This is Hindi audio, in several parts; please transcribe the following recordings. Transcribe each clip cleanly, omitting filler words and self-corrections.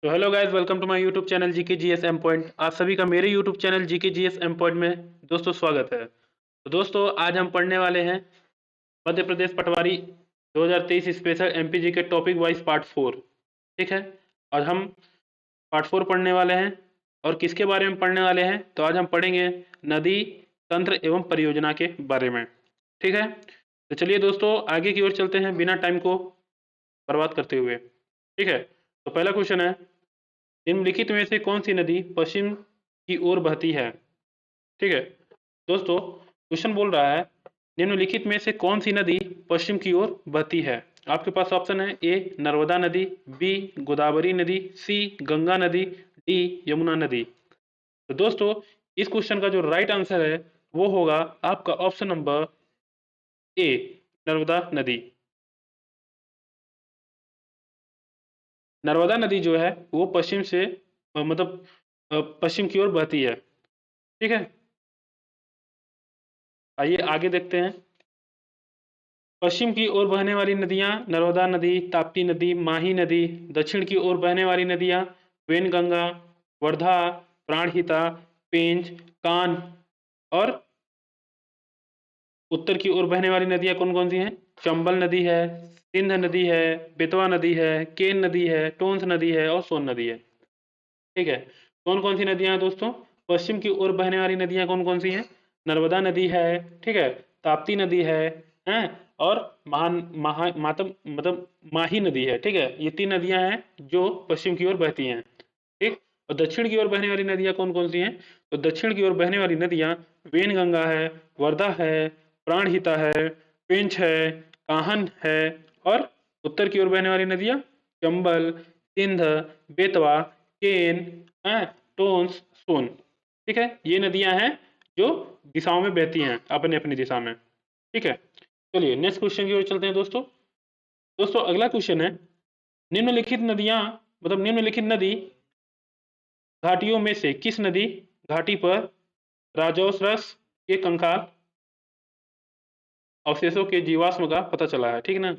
तो hello guys, welcome to my YouTube channel GK GS M point. आप सभी का मेरे YouTube channel GK GS M point में दोस्तों स्वागत है। तो दोस्तों आज हम पढ़ने वाले हैं मध्य प्रदेश पटवारी 2023 स्पेशल एमपीजी के टॉपिक वाइज पार्ट 4। ठीक है, और हम पार्ट 4 पढ़ने वाले हैं। और किसके बारे में पढ़ने वाले हैं? तो आज हम पढ़ेंगे नदी तंत्र एवं परियोजना के बारे में। ठीक है, तो चलिए दोस्तों आगे की ओर चलते हैं बिना टाइम को बर्बाद करते हुए। ठीक है, तो पहला क्वेश्चन है, निम्नलिखित में से कौन सी नदी पश्चिम की ओर बहती है? ठीक है दोस्तों, क्वेश्चन बोल रहा है निम्नलिखित में से कौन सी नदी पश्चिम की ओर बहती है। आपके पास ऑप्शन है, ए नर्मदा नदी, बी गोदावरी नदी, सी गंगा नदी, डी यमुना नदी। तो दोस्तों इस क्वेश्चन का जो राइट आंसर है वो होगा आपका ऑप्शन नंबर ए नर्मदा नदी। नर्मदा नदी जो है वो पश्चिम से पश्चिम की ओर बहती है। ठीक है, आइए आगे देखते हैं। पश्चिम की ओर बहने वाली नदियां नर्मदा नदी, ताप्ती नदी, माही नदी। दक्षिण की ओर बहने वाली नदियां वेनगंगा, वर्धा, प्राणहिता, पेंच, कान। और उत्तर की ओर बहने वाली नदियां कौन कौन सी हैं? चंबल नदी है, सिंध नदी है, बेतवा नदी है, केन नदी है, टोंस नदी है और सोन नदी है। ठीक है, कौन कौन सी नदियां हैं दोस्तों? पश्चिम की ओर बहने वाली नदियां कौन कौन सी हैं? नर्मदा नदी है, ठीक है, ताप्ती नदी है और महान महा मातम मतलब माही नदी है। ठीक है, ये तीन नदियां हैं जो पश्चिम की ओर बहती हैं। ठीक, और दक्षिण की ओर बहने वाली नदियां कौन कौन सी हैं? तो दक्षिण की ओर बहने वाली नदियां वेनगंगा है, वर्धा है, प्राणहिता है, पेंच है, काहन है। और उत्तर की ओर बहने वाली नदियां चंबल, सिंध, बेतवा, केन, टोंस, सोन। ठीक है, ये नदियां हैं जो दिशाओं में बहती हैं अपने अपनी दिशा में। ठीक है, चलिए नेक्स्ट क्वेश्चन की ओर चलते हैं दोस्तों। दोस्तों अगला क्वेश्चन है, निम्नलिखित नदियां निम्नलिखित नदी घाटियों में से किस नदी घाटी पर राजौसरस के कंकाल अवशेषों के जीवाश्म का पता चला है? ठीक है ना,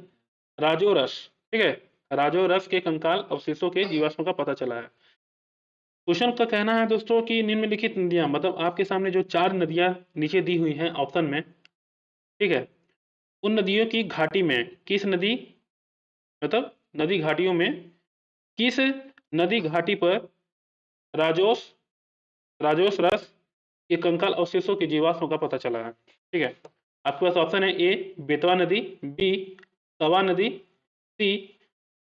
राजोरस। ठीक है, राजोरस के कंकाल अवशेषों के जीवाश्म का पता चला है। क्वेश्चन का कहना है दोस्तों कि निम्नलिखित नदियां मतलब आपके सामने जो चार नदियां नीचे दी हुई हैं ऑप्शन में, ठीक है, उन नदियों की घाटी में किस नदी मतलब नदी घाटियों में किस नदी घाटी पर राजोस राजोस रस के कंकाल अवशेषों के जीवाश्म का पता चला है? ठीक है, आपके पास ऑप्शन है, ए बेतवा नदी, बी तवा नदी, सी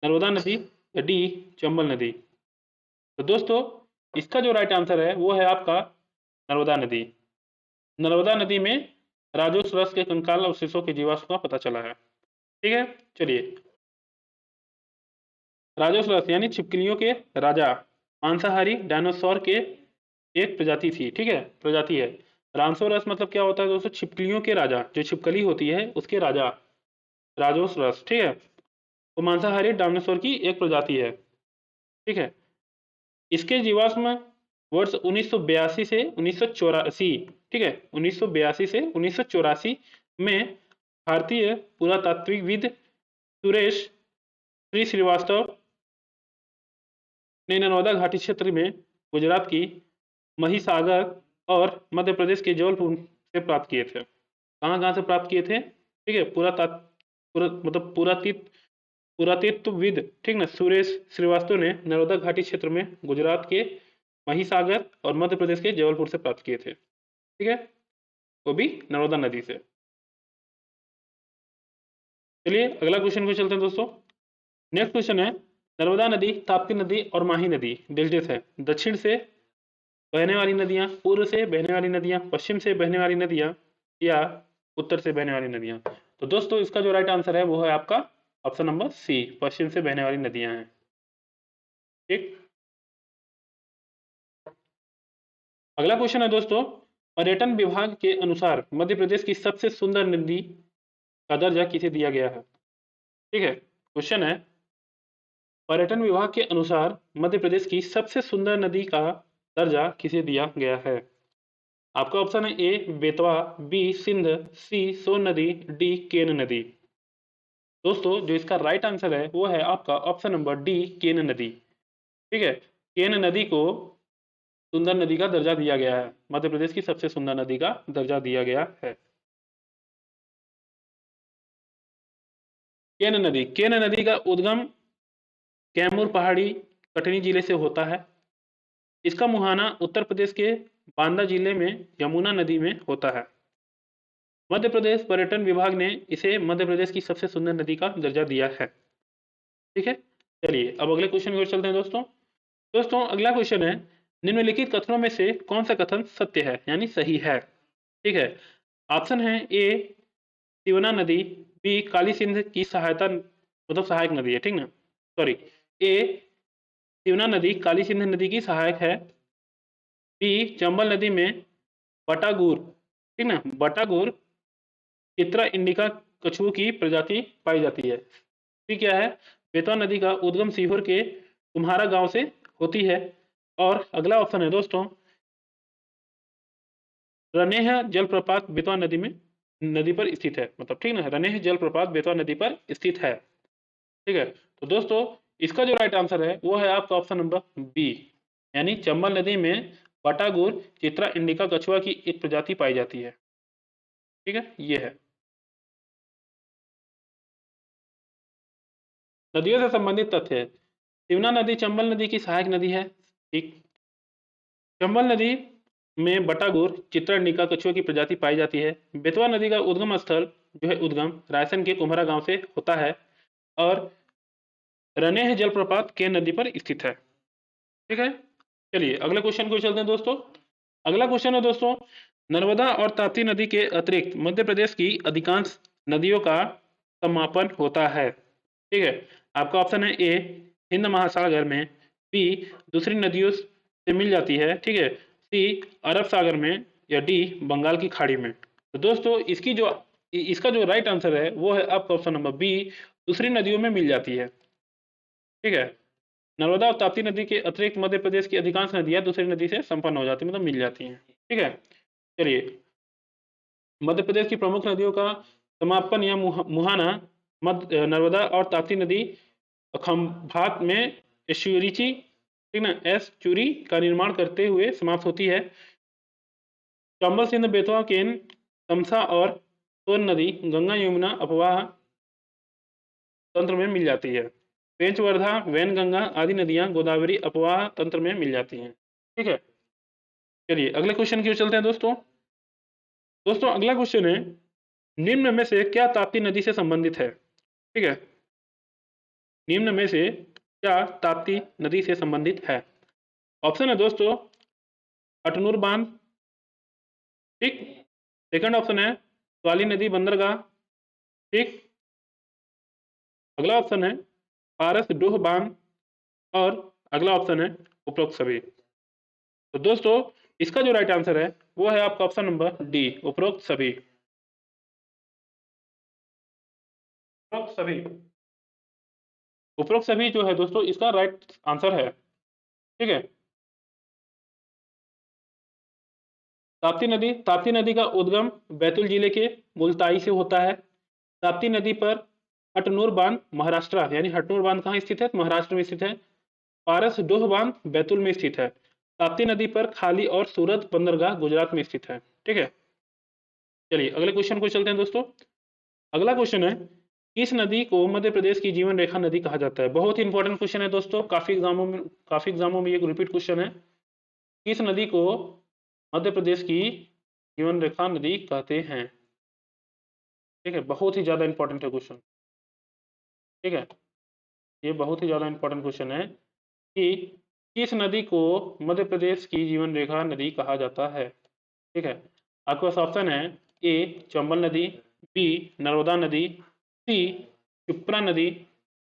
नर्मदा नदी या डी चंबल नदी। तो दोस्तों इसका जो राइट आंसर है वो है आपका नर्मदा नदी। नर्मदा नदी में राजोस के कंकाल अवशेषों के जीवाश्म का पता चला है। ठीक है, चलिए राजोस यानी छिपकलियों के राजा, मांसाहारी डायनासोर के एक प्रजाति थी। ठीक है, प्रजाति है। रामसोरस मतलब क्या होता है दोस्तों? छिपकलियों के राजा, जो छिपकली होती है उसके राजा राजोसरस। ठीक है, वो मांसाहारी डायनासोर की एक प्रजाति है। ठीक है, इसके जीवाश्म वर्ष 1982 से 1984, ठीक है, 1982 से 1984 में भारतीय पुरातात्विकविद सुरेश श्री श्रीवास्तव ने नर्मदा घाटी क्षेत्र में गुजरात की महिसागर और मध्य प्रदेश के जबलपुर से प्राप्त किए थे। कहाँ कहाँ से प्राप्त किए थे? ठीक है, पुरातत्वविद, ठीक ना, सुरेश श्रीवास्तव ने नर्मदा घाटी क्षेत्र में गुजरात के महिसागर और मध्य प्रदेश के जबलपुर से प्राप्त किए थे। ठीक है, वो भी नर्मदा नदी से। चलिए अगला क्वेश्चन को चलते हैं दोस्तों। नेक्स्ट क्वेश्चन है, नर्मदा नदी, ताप्ती नदी और माही नदी डिस्टेंस है। दक्षिण से बहने वाली नदियां, पूर्व से बहने वाली नदियां, पश्चिम से बहने वाली नदियां या उत्तर से बहने वाली नदियां। तो दोस्तों इसका जो राइट आंसर है वो है आपका ऑप्शन नंबर सी, पश्चिम से बहने वाली नदियां हैं। ठीक, अगला क्वेश्चन है दोस्तों, पर्यटन विभाग के अनुसार मध्य प्रदेश की सबसे सुंदर नदी का दर्जा किसे दिया गया है? ठीक है, क्वेश्चन है, पर्यटन विभाग के अनुसार मध्य प्रदेश की सबसे सुंदर नदी का दर्जा किसे दिया गया है? आपका ऑप्शन है, ए बेतवा, बी सिंध, सी सोन नदी, डी केन नदी। दोस्तों जो इसका राइट आंसर है वो है आपका ऑप्शन नंबर डी केन नदी। ठीक है, केन नदी को सुंदर नदी का दर्जा दिया गया है, मध्य प्रदेश की सबसे सुंदर नदी का दर्जा दिया गया है। केन नदी का उद्गम कैमूर पहाड़ी कटनी जिले से होता है। इसका मुहाना उत्तर प्रदेश के बांदा जिले में यमुना नदी में होता है। मध्य प्रदेश पर्यटन विभाग ने इसे मध्य प्रदेश की सबसे सुंदर नदी का दर्जा दिया है। ठीक है, चलिए अब अगले क्वेश्चन की ओर चलते हैं दोस्तों। दोस्तों अगला क्वेश्चन है, निम्नलिखित कथनों में से कौन सा कथन सत्य है यानी सही है। ठीक है, ऑप्शन है ए तिवना नदी, बी काली सिंध की सहायता मतलब सहायक नदी है, ठीक ना, सॉरी, ए तिवना नदी काली सिंध नदी की सहायक है, बी चंबल नदी में बटागुर, ठीक ना, बटागुर चित्रा इंडिका कछुओं की प्रजाति पाई जाती है, सी क्या है बेतवा नदी का उद्गम सीहोर के तुम्हारा गांव से होती है, और अगला ऑप्शन है दोस्तों रनेह जलप्रपात बेतवा नदी पर स्थित है, मतलब ठीक ना, रनेह जलप्रपात बेतवा नदी पर स्थित है। ठीक है, तो दोस्तों इसका जो राइट आंसर है वो है आपका ऑप्शन नंबर बी, यानी चंबल नदी में बटागुर चित्रा इंडिका कछुआ की एक प्रजाति पाई जाती है। ठीक है, ये है। नदियों से संबंधित तथ्य है, तिवना नदी चंबल नदी की सहायक नदी है, ठीक। चंबल नदी में बटागुर चित्रा इंडिका कछुआ की प्रजाति पाई जाती है। बेतवा नदी का उद्गम स्थल जो है उद्गम रायसेन के कुम्हरा गांव से होता है, और रनेह जलप्रपात के नदी पर स्थित है। ठीक है, चलिए अगले क्वेश्चन को चलते हैं दोस्तों। अगला क्वेश्चन है दोस्तों, नर्मदा और ताप्ती नदी के अतिरिक्त मध्य प्रदेश की अधिकांश नदियों का समापन होता है। ठीक है, आपका ऑप्शन है ए हिंद महासागर में, बी दूसरी नदियों से मिल जाती है, ठीक है, सी अरब सागर में, या डी बंगाल की खाड़ी में। तो दोस्तों इसका जो राइट आंसर है वो है आपका ऑप्शन नंबर बी, दूसरी नदियों में मिल जाती है। ठीक है, नर्मदा और ताप्ती नदी के अतिरिक्त मध्य प्रदेश की अधिकांश नदियां दूसरी नदी से संपन्न हो जाती है, मतलब मिल जाती हैं। ठीक है, चलिए मध्य प्रदेश की प्रमुख नदियों का समापन या मुहाना नर्मदा और ताप्ती नदी खंभात में एस्चुरिची, ठीक ना, एस्चुरी का निर्माण करते हुए समाप्त होती है। चंबल सिंध बेतवा केन तमसा और सोन नदी गंगा यमुना अपवाह तंत्र में मिल जाती है। पेंच वर्धा वैनगंगा आदि नदियां गोदावरी अपवाह तंत्र में मिल जाती हैं। ठीक है, चलिए अगले क्वेश्चन की ओर चलते हैं दोस्तों। दोस्तों अगला क्वेश्चन है, निम्न में से क्या ताप्ती नदी से संबंधित है। ठीक है, निम्न में से क्या ताप्ती नदी से संबंधित है। ऑप्शन है दोस्तों अटनूर बांध, ठीक, सेकंड ऑप्शन है स्वाली नदी बंदरगाह, ठीक, अगला ऑप्शन है पारस डोह बांध, और अगला ऑप्शन है उपरोक्त सभी। तो दोस्तों इसका जो राइट आंसर है वो है आपका ऑप्शन नंबर डी, उपरोक्त सभी। उपरोक्त सभी, उपरोक्त सभी जो है दोस्तों इसका राइट आंसर है। ठीक है, ताप्ती नदी का उद्गम बैतूल जिले के मुल्ताई से होता है। ताप्ती नदी पर हटनूर बांध महाराष्ट्र, यानी हटनूर बांध कहाँ स्थित है, महाराष्ट्र में स्थित है। पारस डोह बांध बैतूल में स्थित है। ताप्ती नदी पर खाली और सूरत बंदरगाह गुजरात में स्थित है। ठीक है, चलिए अगले क्वेश्चन को चलते हैं दोस्तों। अगला क्वेश्चन है, किस नदी को मध्य प्रदेश की जीवन रेखा नदी कहा जाता है। बहुत ही इंपॉर्टेंट क्वेश्चन है दोस्तों, काफी एग्जामों में ये रिपीट क्वेश्चन है। किस नदी को मध्य प्रदेश की जीवन रेखा नदी कहते हैं। ठीक है, बहुत ही ज्यादा इंपॉर्टेंट है क्वेश्चन। ठीक है, ये बहुत ही ज्यादा इंपॉर्टेंट क्वेश्चन है कि किस नदी को मध्य प्रदेश की जीवन रेखा नदी कहा जाता है। ठीक है, आपके पास ऑप्शन है ए चंबल नदी, बी नर्मदा नदी, सी क्षिप्रा नदी,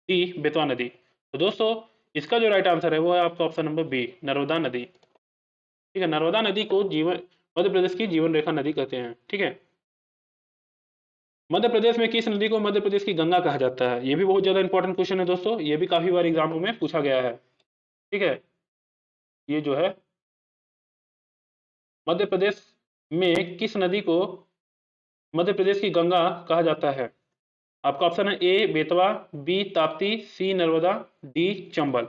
डी बेतवा नदी। तो दोस्तों इसका जो राइट आंसर है वो है आपका ऑप्शन नंबर बी, नर्मदा नदी। ठीक है, नर्मदा नदी को मध्य प्रदेश की जीवन रेखा नदी कहते हैं। ठीक है, मध्य प्रदेश में किस नदी को मध्य प्रदेश की गंगा कहा जाता है। ये भी बहुत ज्यादा इंपॉर्टेंट क्वेश्चन है दोस्तों, ये भी काफी बार एग्जामों में पूछा गया है। ठीक है, ये जो है मध्य प्रदेश में किस नदी को मध्य प्रदेश की गंगा कहा जाता है। आपका ऑप्शन है ए बेतवा, बी ताप्ती, सी नर्मदा, डी चंबल।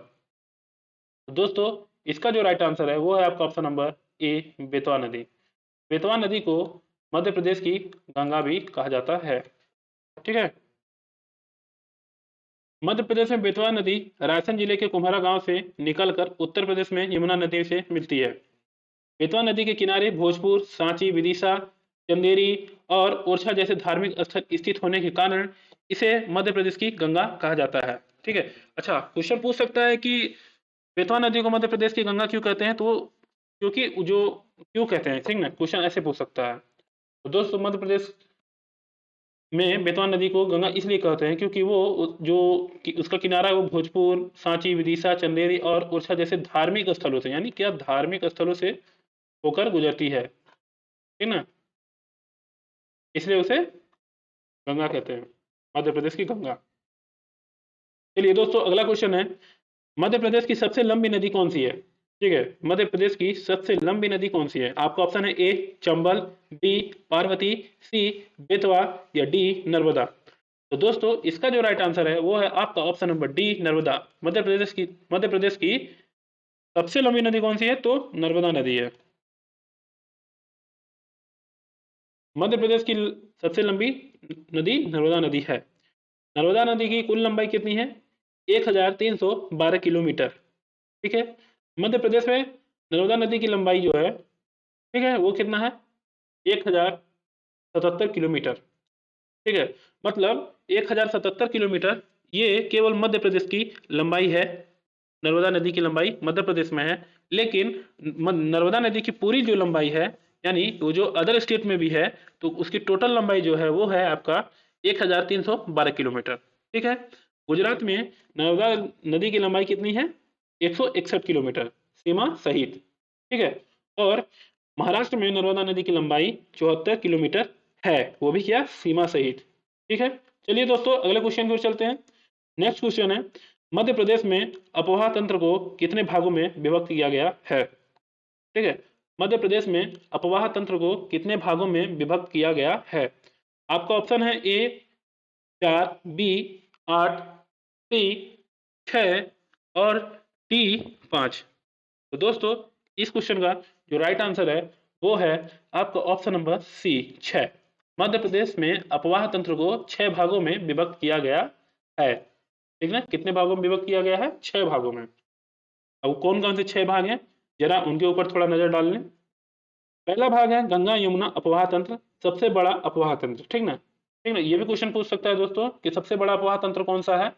तो दोस्तों इसका जो राइट आंसर है वो है आपका ऑप्शन नंबर ए, बेतवा नदी। बेतवा नदी को मध्य प्रदेश की गंगा भी कहा जाता है। ठीक है। मध्य प्रदेश में बेतवा नदी रायसेन जिले के कुम्हरा गांव से निकलकर उत्तर प्रदेश में यमुना नदी से मिलती है। बेतवा नदी के किनारे भोजपुर, सांची, विदिशा, चंदेरी और ओरछा जैसे धार्मिक स्थल स्थित होने के कारण इसे मध्य प्रदेश की गंगा कहा जाता है। ठीक है। अच्छा, क्वेश्चन पूछ सकता है कि बेतवा नदी को मध्य प्रदेश की गंगा क्यों कहते हैं, तो क्योंकि जो क्यों कहते हैं, ठीक ना, क्वेश्चन ऐसे पूछ सकता है। तो दोस्तों मध्य प्रदेश में बेतवा नदी को गंगा इसलिए कहते हैं क्योंकि वो जो उसका किनारा है वो भोजपुर, सांची, विदिशा, चंदेरी और ओरछा जैसे धार्मिक स्थलों से, यानी क्या धार्मिक स्थलों से होकर गुजरती है। ठीक ना, इसलिए उसे गंगा कहते हैं, मध्य प्रदेश की गंगा। चलिए दोस्तों अगला क्वेश्चन है, मध्य प्रदेश की सबसे लंबी नदी कौन सी है। ठीक है, मध्य प्रदेश की सबसे लंबी नदी कौन सी है। आपका ऑप्शन है ए चंबल, बी पार्वती, सी बेतवा या डी नर्मदा। तो दोस्तों इसका जो राइट आंसर है वो है आपका option number D Narmada. Madhya Pradesh की सबसे लंबी नदी कौन सी है, तो नर्मदा नदी है। मध्य प्रदेश की सबसे लंबी नदी नर्मदा नदी है। नर्मदा नदी की कुल लंबाई कितनी है, 1312 किलोमीटर। ठीक है, मध्य प्रदेश में नर्मदा नदी की लंबाई जो है, ठीक है, वो कितना है, 1077 किलोमीटर। ठीक है, मतलब 1077 किलोमीटर ये केवल मध्य प्रदेश की लंबाई है। नर्मदा नदी की लंबाई मध्य प्रदेश में है, लेकिन नर्मदा नदी की पूरी जो लंबाई है, यानी वो जो अदर स्टेट में भी है, तो उसकी टोटल लंबाई जो है वो है आपका 1312 किलोमीटर। ठीक है, गुजरात में नर्मदा नदी की लंबाई कितनी है, 161 किलोमीटर सीमा सहित। ठीक है, और महाराष्ट्र में नर्मदा नदी की लंबाई 74 किलोमीटर है, वो भी क्या, सीमा सहित। ठीक है, चलिए दोस्तों अगले क्वेश्चन की ओर चलते हैं। नेक्स्ट क्वेश्चन है, मध्य प्रदेश में अपवाह तंत्र को कितने भागों में विभक्त किया गया है। ठीक है, मध्य प्रदेश में अपवाह तंत्र को कितने भागों में विभक्त किया गया है। आपका ऑप्शन है ए 4, बी 8, सी 6 और डी 5। तो दोस्तों इस क्वेश्चन का जो राइट आंसर है वो है आपका option number C 6। Madhya Pradesh में अपवाह तंत्र को 6 भागों में विभक्त किया गया है। ठीक है, कितने भागों में विभक्त किया गया है, 6 भागों में। अब कौन कौन से 6 भाग हैं, जरा उनके ऊपर थोड़ा नजर डाल लें। पहला भाग है गंगा यमुना अपवाह तंत्र, सबसे बड़ा अपवाह तंत्र। ठीक ना, ठीक ना, ये भी क्वेश्चन पूछ सकता है दोस्तों कि सबसे बड़ा अपवाह तंत्र कौन सा है,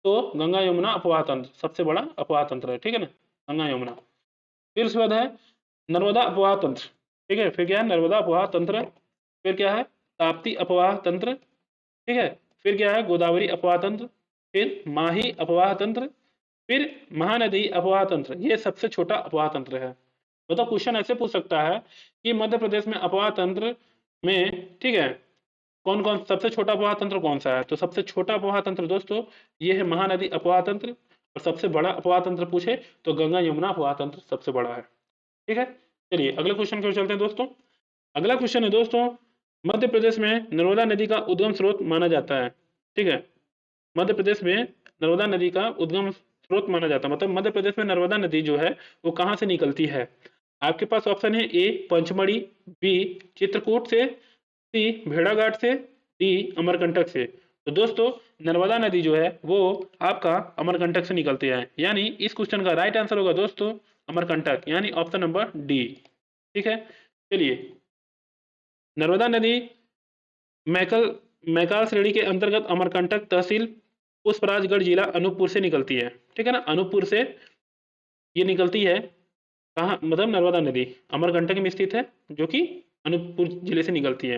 तो गंगा यमुना अपवाह तंत्र सबसे बड़ा अपवाह तंत्र है। ठीक है ना, गंगा यमुना। फिर उसके बाद है नर्मदा अपवाह तंत्र। ठीक है, फिर क्या है, नर्मदा अपवाह तंत्र। फिर क्या है, ताप्ती अपवाह तंत्र। ठीक है, फिर क्या है, गोदावरी अपवाह तंत्र। फिर माही अपवाह तंत्र। फिर महानदी अपवाह तंत्र, ये सबसे छोटा अपवाह तंत्र है। मतलब क्वेश्चन ऐसे पूछ सकता है कि मध्य प्रदेश में अपवाह तंत्र में, ठीक है, कौन कौन सबसे छोटा अपवाह तंत्र कौन सा है। तो सबसे छोटा अपवाह तंत्र दोस्तों ये है महानदी अपवाह तंत्र, और सबसे बड़ा अपवाह तंत्र पूछे तो गंगा यमुना अपवाह तंत्र सबसे बड़ा है। ठीक है, चलिए अगले क्वेश्चन की ओर चलते हैं दोस्तों। अगला क्वेश्चन है दोस्तों, मध्य प्रदेश में नर्मदा नदी का उद्गम स्रोत माना जाता है। ठीक है, मध्य प्रदेश में नर्मदा नदी का उद्गम स्रोत माना जाता है, मतलब मध्य प्रदेश में नर्मदा नदी जो है वो कहाँ से निकलती है। आपके पास ऑप्शन है ए पंचमढ़ी, बी चित्रकूट से, सी भेड़ाघाट से, डी अमरकंटक से। तो दोस्तों नर्मदा नदी जो है वो आपका अमरकंटक से निकलती है, यानी इस क्वेश्चन का राइट आंसर होगा दोस्तों अमरकंटक, यानी ऑप्शन नंबर डी। ठीक है, चलिए नर्मदा नदी मैकाल श्रेणी के अंतर्गत अमरकंटक तहसील पुष्पराजगढ़ जिला अनूपपुर से निकलती है। ठीक है ना, अनूपपुर से ये निकलती है, कहाँ, मतलब नर्मदा नदी अमरकंटक में स्थित है, जो कि अनूपपुर जिले से निकलती है।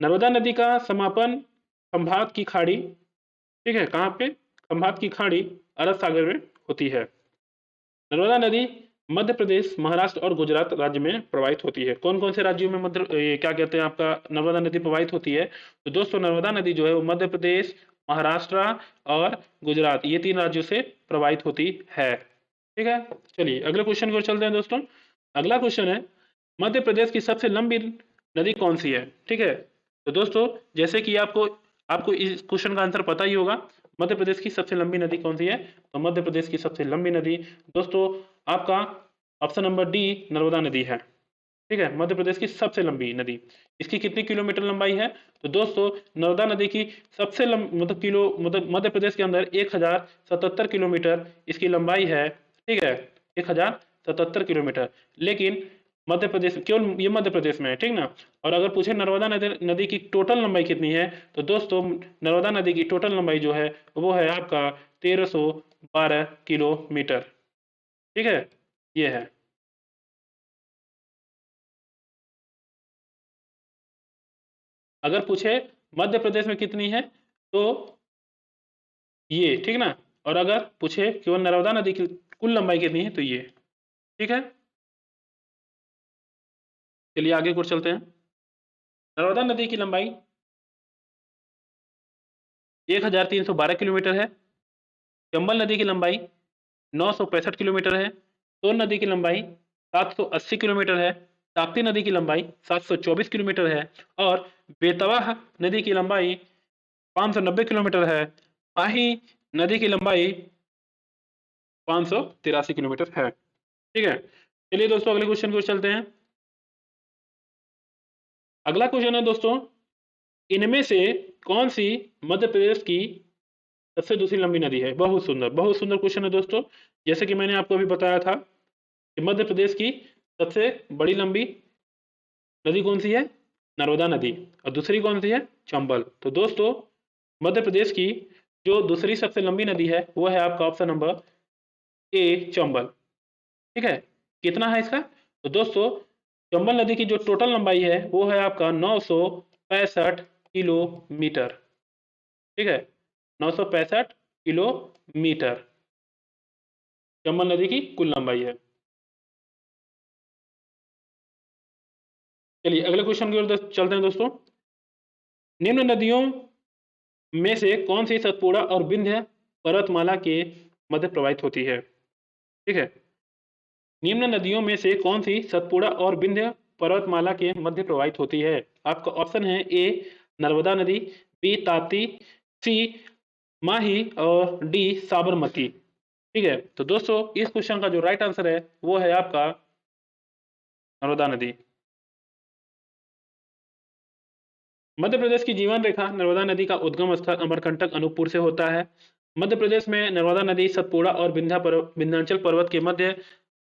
नर्मदा नदी का समापन खंभात की खाड़ी, ठीक है, कहाँ पे, खंभात की खाड़ी अरब सागर में होती है। नर्मदा नदी मध्य प्रदेश, महाराष्ट्र और गुजरात राज्य में प्रवाहित होती है। कौन कौन से राज्यों में क्या कहते हैं आपका नर्मदा नदी प्रवाहित होती है, तो दोस्तों नर्मदा नदी जो है वो मध्य प्रदेश, महाराष्ट्र और गुजरात, ये 3 राज्यों से प्रवाहित होती है। ठीक है, चलिए अगले क्वेश्चन की ओर चलते हैं दोस्तों। अगला क्वेश्चन है, मध्य प्रदेश की सबसे लंबी नदी कौन सी है। ठीक है, तो दोस्तों जैसे कि आपको इस क्वेश्चन का आंसर पता ही होगा, मध्य प्रदेश की सबसे लंबी नदी कौन सी है? तो मध्य प्रदेश की सबसे लंबी नदी दोस्तों आपका ऑप्शन नंबर डी नर्मदा नदी है। ठीक है, मध्य प्रदेश की सबसे लंबी नदी। इसकी कितनी किलोमीटर लंबाई है? तो दोस्तों नर्मदा नदी की सबसे मतलब मध्य प्रदेश के अंदर 1077 किलोमीटर इसकी लंबाई है। ठीक है, 1077 किलोमीटर। लेकिन मध्य प्रदेश, केवल ये मध्य प्रदेश में है, ठीक ना। और अगर पूछे नर्मदा नदी की टोटल लंबाई कितनी है, तो दोस्तों नर्मदा नदी की टोटल लंबाई जो है वो है आपका 1312 किलोमीटर। ठीक है, ये है। अगर पूछे मध्य प्रदेश में कितनी है तो ये, ठीक ना। और अगर पूछे केवल नर्मदा नदी की कुल लंबाई कितनी है तो ये। ठीक है, चलिए आगे कुछ चलते हैं। नर्मदा नदी की लंबाई 1312 किलोमीटर है। चंबल नदी की लंबाई 965 किलोमीटर है। सोन नदी की लंबाई 780 किलोमीटर है। ताप्ती नदी की लंबाई 724 किलोमीटर है। और बेतवा नदी की लंबाई 590 किलोमीटर है। माही नदी की लंबाई 583 किलोमीटर है। ठीक है, चलिए दोस्तों अगले क्वेश्चन को चलते हैं। अगला क्वेश्चन है दोस्तों, इनमें से कौन सी मध्य प्रदेश की सबसे दूसरी लंबी नदी है? बहुत सुंदर क्वेश्चन है दोस्तों। जैसे कि मैंने आपको अभी बताया था कि मध्य प्रदेश की सबसे बड़ी लंबी नदी कौन सी है? नर्मदा नदी। और दूसरी कौन सी है? चंबल। तो दोस्तों मध्य प्रदेश की जो दूसरी सबसे लंबी नदी है वो है आपका ऑप्शन नंबर ए चंबल। ठीक है, कितना है इसका? तो दोस्तों चंबल नदी की जो टोटल लंबाई है वो है आपका 965 किलोमीटर। ठीक है, 965 किलोमीटर चंबल नदी की कुल लंबाई है। चलिए अगले क्वेश्चन की ओर चलते हैं दोस्तों। निम्न नदियों में से कौन सी सतपुड़ा और विंध्य पर्वतमाला के मध्य प्रवाहित होती है? ठीक है, निम्न नदियों में से कौन सी सतपुड़ा और विंध्य पर्वतमाला के मध्य प्रवाहित होती है? आपका ऑप्शन है ए नर्मदा नदी, बी ताप्ती, सी माही और डी साबरमती। ठीक है, तो दोस्तों इस क्वेश्चन का जो राइट आंसर है वो है आपका नर्मदा नदी। मध्य प्रदेश की जीवन रेखा नर्मदा नदी का उद्गम स्थल अमरकंटक अनूपपुर से होता है। मध्य प्रदेश में नर्मदा नदी सतपुड़ा और विंध्याचल पर्वत के मध्य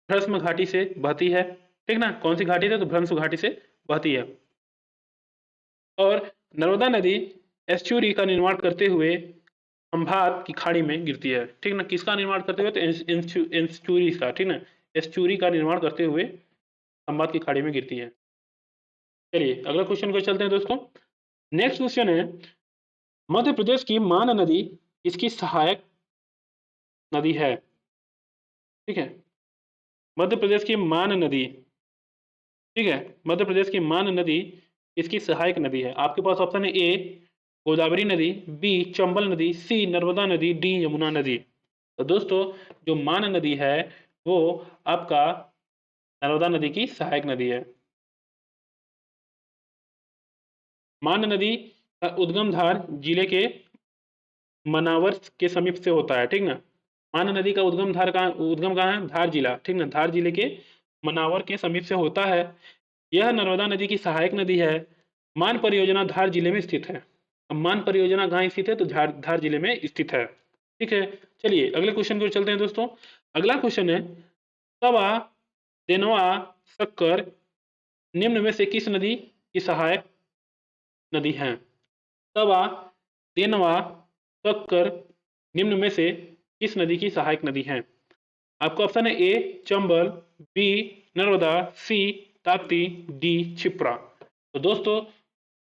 भ्रष्म घाटी से बहती है। ठीक ना, कौन सी घाटी से? तो भ्रष्म घाटी से बहती है। और नर्मदा नदी एस्चुरी का निर्माण करते हुए खंभात की खाड़ी में गिरती है। ठीक ना, किसका निर्माण करते हुए? तो एस्चुरी का। ठीक ना, एस्चुरी का निर्माण करते हुए खंभात की खाड़ी में गिरती है। चलिए अगला क्वेश्चन को चलते हैं दोस्तों। नेक्स्ट क्वेश्चन है, मध्य प्रदेश की मान नदी इसकी सहायक नदी है। ठीक है, मध्य प्रदेश की मान नदी, ठीक है, मध्य प्रदेश की मान नदी इसकी सहायक नदी है। आपके पास ऑप्शन है ए गोदावरी नदी, बी चंबल नदी, सी नर्मदा नदी, डी यमुना नदी। तो दोस्तों जो मान नदी है वो आपका नर्मदा नदी की सहायक नदी है। मान नदी का उद्गम धार जिले के मनावर के समीप से होता है। ठीक ना, मान नदी का उद्गम कहाँ है? धार जिला। ठीक ना, धार जिले के मनावर के समीप से होता है। यह नर्मदा नदी की सहायक नदी है। मान परियोजना धार जिले में स्थित है। अब मान परियोजना कहाँ स्थित है? तो धार जिले में स्थित है। ठीक है, चलिए अगले क्वेश्चन की ओर चलते हैं दोस्तों। अगला क्वेश्चन है, तवा देनवा शक्कर निम्न में से किस नदी की सहायक नदी है? तवा देनवा शक्कर निम्न में से किस नदी की सहायक नदी है? आपका ऑप्शन है ए चंबल, बी नर्मदा, सी ताप्ती, डी क्षिप्रा। तो दोस्तों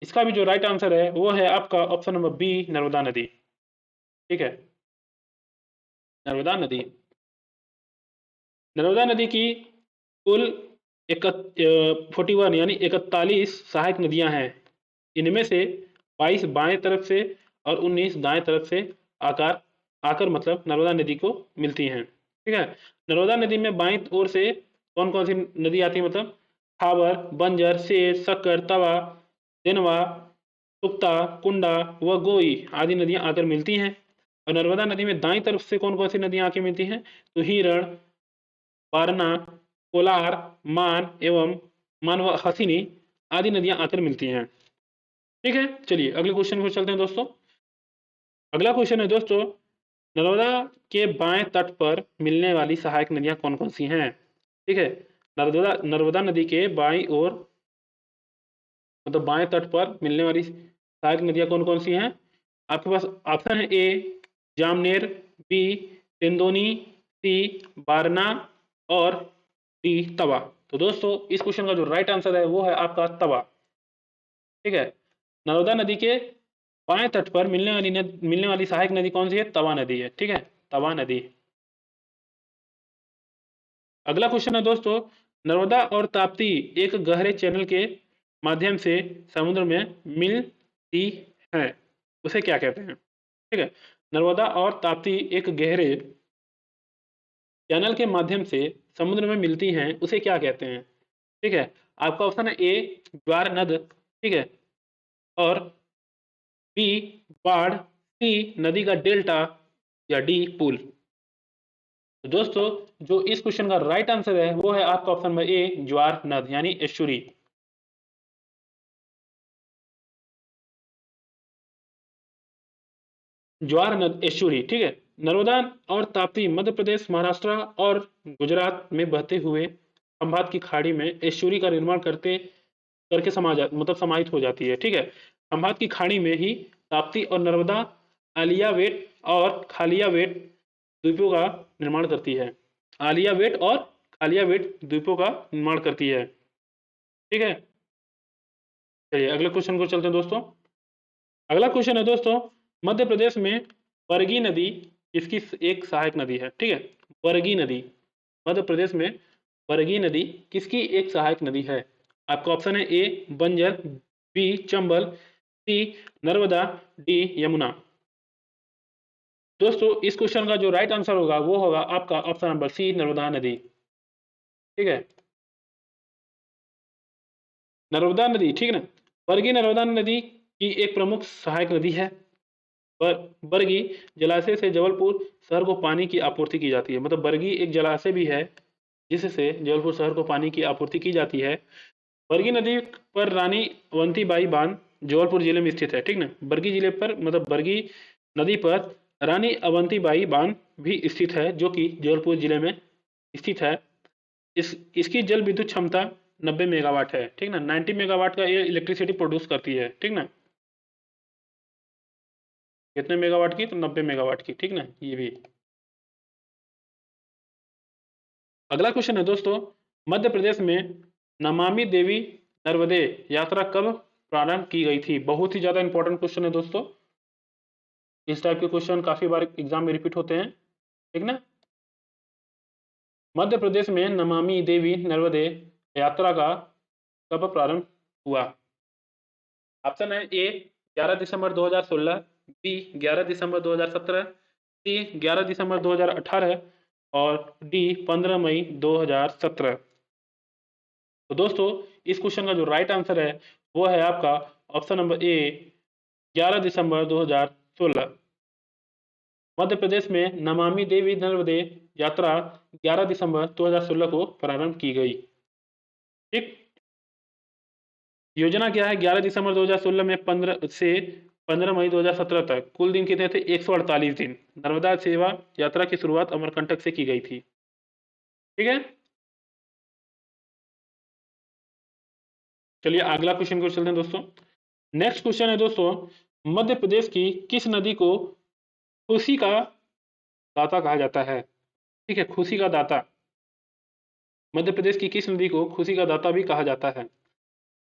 इसका भी जो राइट आंसर है वो है आपका ऑप्शन नंबर बी नर्मदा नदी। ठीक है, नर्मदा नदी। नर्मदा नदी की कुल 41 यानी 41 सहायक नदियां हैं। इनमें से 22 बाएं तरफ से और 19 दाएं तरफ से आकार आकर मतलब नर्मदा नदी को मिलती हैं। ठीक है, नर्मदा नदी में बाईं ओर से कौन कौन सी नदी आती है? मतलब खाबर, बंजर, सेर, शक्कर, तवा, देनवा, सुक्ता, कुंडा व गोई आदि नदियां आकर मिलती हैं। और नर्मदा नदी में दाईं तरफ से कौन कौन सी नदियां आके मिलती हैं? तो हिरण, वारणा, कोलार, मान एवं मानवहसिनी आदि नदियां आकर मिलती हैं। ठीक है, चलिए अगले क्वेश्चन को चलते हैं दोस्तों। अगला क्वेश्चन है दोस्तों, नर्मदा के बाएं तट पर मिलने वाली सहायक नदियां कौन कौन सी हैं? ठीक है, नर्मदा नर्मदा नदी के बाईं ओर मतलब बाएं तट पर मिलने वाली सहायक नदियां कौन कौन सी हैं? आपके पास ऑप्शन है ए जामनेर, बी तेंदोनी, सी बारना और डी तवा। तो दोस्तों इस क्वेश्चन का जो राइट आंसर है वो है आपका तवा। ठीक है, नर्मदा नदी के बाएं तट पर मिलने वाली सहायक नदी कौन सी है? तवा नदी है। ठीक है, तवा नदी। अगला क्वेश्चन है दोस्तों, नर्मदा और ताप्ती एक गहरे चैनल के माध्यम से समुद्र में मिलती है, उसे क्या कहते हैं? ठीक है, नर्मदा और ताप्ती एक गहरे चैनल के माध्यम से समुद्र में मिलती हैं, उसे क्या कहते हैं? ठीक है, आपका ऑप्शन है ए ज्वार नद, ठीक है, और बी बाढ़, सी नदी का डेल्टा या डी पुल। तो दोस्तों जो इस क्वेश्चन का राइट आंसर है वो है आपका ऑप्शन नंबर ए ज्वार नद यानी एस्चुरी। ज्वार नद एस्चुरी। ठीक है, नर्मदा और ताप्ती मध्य प्रदेश, महाराष्ट्र और गुजरात में बहते हुए खंभात की खाड़ी में एस्चुरी का निर्माण करके समाहित हो जाती है। ठीक है, खंभात की खाड़ी में ही ताप्ती और नर्मदा आलियावेट और खालियावेट द्वीपों का निर्माण करती है। आलियावेट और खालियावेट द्वीपों का निर्माण करती है। ठीक है, चलिए अगले क्वेश्चन को चलते हैं दोस्तों। अगला क्वेश्चन है दोस्तों, मध्य प्रदेश में बरगी नदी इसकी एक सहायक नदी है। ठीक है, बरगी नदी मध्य प्रदेश में बरगी नदी किसकी एक सहायक नदी है? आपका ऑप्शन है ए बंजर, बी चंबल, सी नर्मदा, डी यमुना। दोस्तों इस क्वेश्चन का जो राइट आंसर होगा वो होगा आपका ऑप्शन नंबर सी नर्मदा नदी। ठीक है, नर्मदा नदी, ठीक है ना, बरगी नर्मदा नदी की एक प्रमुख सहायक नदी है। बरगी जलाशय से जबलपुर शहर को पानी की आपूर्ति की जाती है। मतलब बरगी एक जलाशय भी है जिससे जबलपुर शहर को पानी की आपूर्ति की जाती है। बरगी नदी पर रानी अवंतीबाई बांध जबलपुर जिले में स्थित है। ठीक ना, बरगी जिले पर मतलब बरगी नदी पर रानी अवंतीबाई बांध भी स्थित है जो कि जबलपुर जिले में स्थित है। इसकी जल विद्युत क्षमता 90 मेगावाट है। ठीक ना, 90 मेगावाट का ये इलेक्ट्रिसिटी प्रोड्यूस करती है। ठीक ना, कितने मेगावाट की? तो 90 मेगावाट की। ठीक ना, ये भी। अगला क्वेश्चन है दोस्तों, मध्य प्रदेश में नमामि देवी नर्मदे यात्रा कब प्रारंभ की गई थी? बहुत ही ज्यादा इंपॉर्टेंट क्वेश्चन है दोस्तों। इस टाइप के क्वेश्चन काफी बार एग्जाम में रिपीट होते हैं। ठीक ना, मध्य प्रदेश में नमामि देवी नर्मदे यात्रा का कब प्रारंभ हुआ? ऑप्शन है ए 11 दिसंबर 2016, बी 11 दिसंबर 2017, सी 11 दिसंबर 2018 और डी 15 मई 2017। तो दोस्तों इस क्वेश्चन का जो राइट आंसर है वो है आपका ऑप्शन नंबर ए 11 दिसंबर 2016। मध्य प्रदेश में नमामि देवी नर्मदे यात्रा 11 दिसंबर 2016 को प्रारंभ की गई। ठीक, योजना क्या है? 11 दिसंबर 2016 में 15 मई 2017 तक कुल दिन कितने थे? 148 दिन नर्मदा सेवा यात्रा की शुरुआत अमरकंटक से की गई थी। ठीक है, चलिए अगला क्वेश्चन को चलते हैं दोस्तों। नेक्स्ट क्वेश्चन है दोस्तों, मध्य प्रदेश की किस नदी को खुशी का दाता कहा जाता है? ठीक है, खुशी का दाता। मध्य प्रदेश की किस नदी को खुशी का दाता भी कहा जाता है?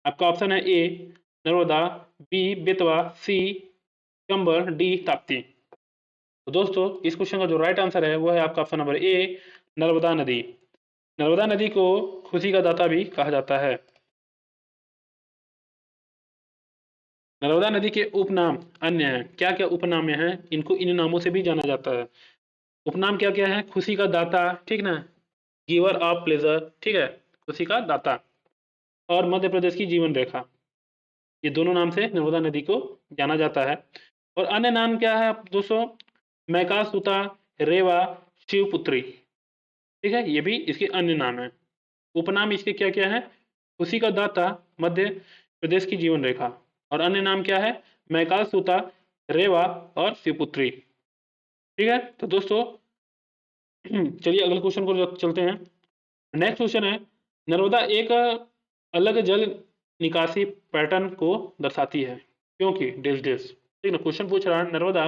आपका ऑप्शन है ए नर्मदा, बी बेतवा, सी चंबल, डी ताप्ती। तो दोस्तों इस क्वेश्चन का जो राइट आंसर है वो है आपका ऑप्शन नंबर ए नर्मदा नदी। नर्मदा नदी को खुशी का दाता भी कहा जाता है। नर्मदा नदी के उपनाम अन्य हैं। क्या क्या उपनाम हैं? इनको इन नामों से भी जाना जाता है। उपनाम क्या क्या है? खुशी का दाता, ठीक ना, गिवर ऑफ प्लेजर, ठीक है, खुशी का दाता, और मध्य प्रदेश की जीवन रेखा। ये दोनों नाम से नर्मदा नदी को जाना जाता है। और अन्य नाम क्या है दोस्तों? मैकासुता, रेवा, शिवपुत्री। ठीक है, ये भी इसके अन्य नाम है। उपनाम इसके क्या क्या है? खुशी का दाता, मध्य प्रदेश की जीवन रेखा। और अन्य नाम क्या है? मैकासुता, रेवा और शिवपुत्री। ठीक है, तो दोस्तों चलिए अगले क्वेश्चन को चलते हैं। नेक्स्ट क्वेश्चन है, नर्मदा एक अलग जल निकासी पैटर्न को दर्शाती है क्योंकि डेस डेस। ठीक ना, क्वेश्चन पूछ रहा है नर्मदा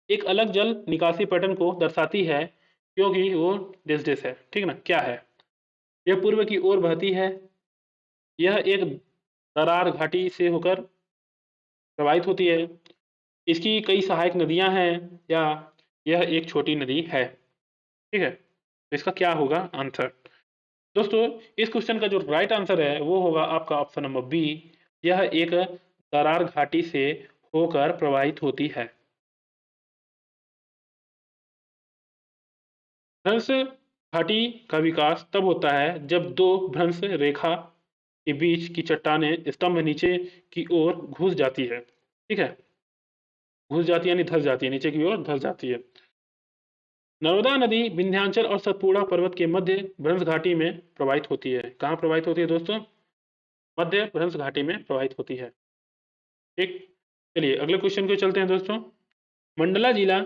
एक अलग जल निकासी पैटर्न को दर्शाती है क्योंकि वो डेस डेस है। ठीक ना, क्या है? यह पूर्व की ओर बहती है, यह एक दरार घाटी से होकर प्रवाहित होती है, इसकी कई सहायक नदियां हैं, या यह एक छोटी नदी है। ठीक है, तो इसका क्या होगा आंसर? दोस्तों इस क्वेश्चन का जो राइट आंसर है वो होगा आपका ऑप्शन नंबर बी, यह एक दरार घाटी से होकर प्रवाहित होती है। भ्रंश घाटी का विकास तब होता है जब दो भ्रंश रेखा के बीच की चट्टानें स्तंभ नीचे की ओर घुस जाती है। ठीक है, घुस जाती है यानी धस जाती है, नीचे की ओर धस जाती है। नर्मदा नदी विंध्याचल और सतपुड़ा पर्वत के मध्य भ्रंश घाटी में प्रवाहित होती है। कहाँ प्रवाहित होती है दोस्तों? मध्य भ्रंश घाटी में प्रवाहित होती है। ठीक, चलिए अगले क्वेश्चन को चलते हैं दोस्तों। मंडला जिला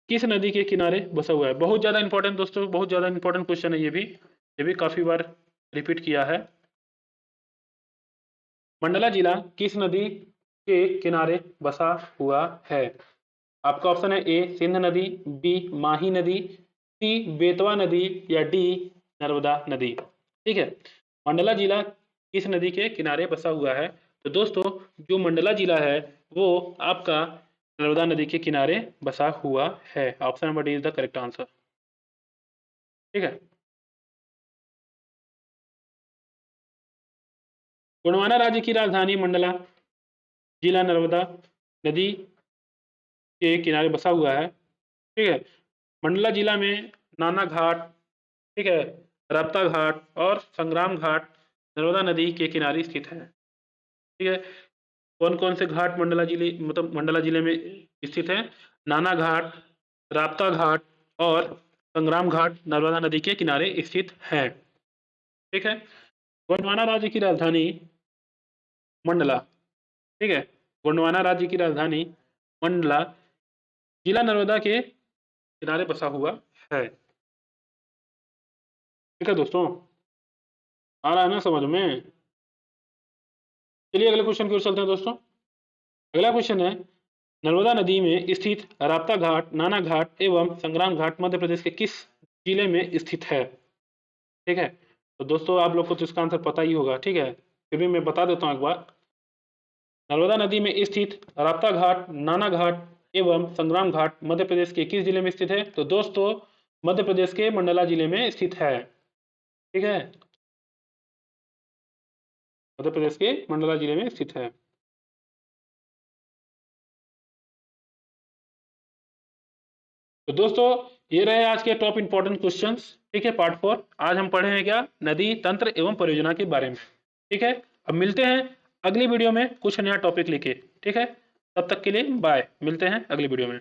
किस नदी के किनारे बसा हुआ है? बहुत ज्यादा इंपॉर्टेंट दोस्तों, बहुत ज्यादा इंपॉर्टेंट क्वेश्चन है ये भी काफी बार रिपीट किया है। मंडला जिला किस नदी के किनारे बसा हुआ है? आपका ऑप्शन है ए सिंध नदी, बी माही नदी, सी बेतवा नदी, या डी नर्मदा नदी। ठीक है, मंडला जिला किस नदी के किनारे बसा हुआ है? तो दोस्तों जो मंडला जिला है वो आपका नर्मदा नदी के किनारे बसा हुआ है। Option number D is the correct answer. ठीक है, गोंडवाना राज्य की राजधानी मंडला जिला नर्मदा नदी के किनारे बसा हुआ है। ठीक है, मंडला जिला में नाना घाट, ठीक है, राप्ता घाट और संग्राम घाट नर्मदा नदी के किनारे स्थित है। ठीक है, कौन कौन से घाट मंडला जिले में स्थित है? नाना घाट, राप्ता घाट और संग्राम घाट नर्मदा नदी के किनारे स्थित है। ठीक है, गोंडवाना राज्य की राजधानी मंडला, ठीक है, गोंडवाना राज्य की राजधानी मंडला जिला नर्मदा के किनारे बसा हुआ है। ठीक है दोस्तों, आ रहा है ना समझ में? चलिए अगले क्वेश्चन की ओर चलते हैं दोस्तों। अगला क्वेश्चन है, नर्मदा नदी में स्थित राप्ता घाट, नाना घाट एवं संग्राम घाट मध्य प्रदेश के किस जिले में स्थित है? ठीक है, तो दोस्तों आप लोग को तो इसका आंसर पता ही होगा। ठीक है, फिर भी मैं बता देता हूँ एक बार। नर्मदा नदी में स्थित राप्ता घाट, नाना घाट एवं संग्राम घाट मध्य प्रदेश के किस जिले में स्थित है? तो दोस्तों मध्य प्रदेश के मंडला जिले में स्थित है। ठीक है, मध्य प्रदेश के मंडला जिले में स्थित है। तो दोस्तों ये रहे आज के टॉप इंपॉर्टेंट क्वेश्चंस। ठीक है, पार्ट 4। आज हम पढ़े हैं क्या? नदी तंत्र एवं परियोजना के बारे में। ठीक है, अब मिलते हैं अगली वीडियो में कुछ नया टॉपिक लेके। ठीक है, तब तक के लिए बाय, मिलते हैं अगली वीडियो में।